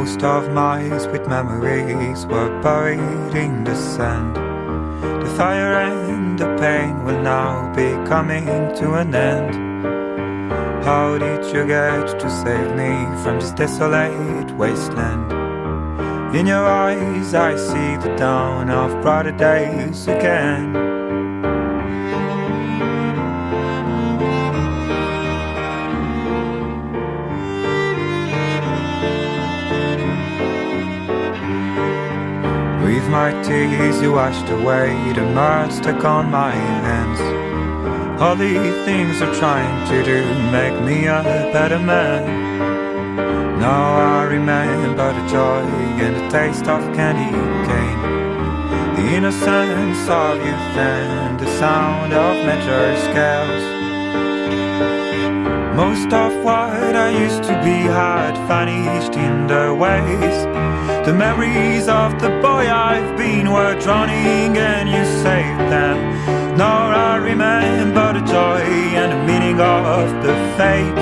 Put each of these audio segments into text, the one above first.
Most of my sweet memories were buried in the sand. The fire and the pain will now be coming to an end. How did you get to save me from this desolate wasteland? In your eyes I see the dawn of brighter days again. With my tears you washed away the mud stuck on my hands. All the things you're trying to do make me a better man. Now I remember the joy and the taste of candy cane, the innocence of youth and the sound of measure scales. Most of what I used to be had vanished in the waves. The memories of the boy I've been were drowning and you saved them. Now I remember the joy and the meaning of the fate,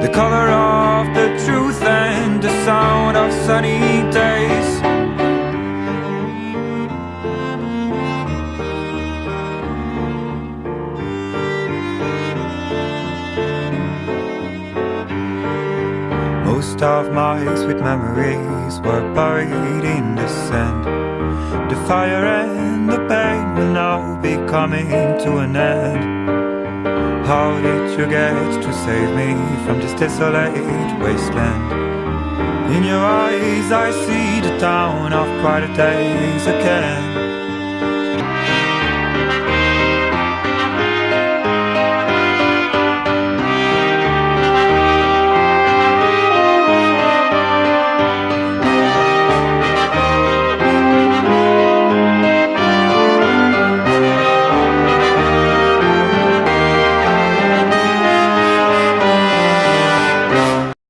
the color of the truth and the sound of sunny days. Most of my sweet memories were buried in the sand. The fire and the pain will now be coming to an end. How did you get to save me from this desolate wasteland? In your eyes I see the dawn of brighter days again.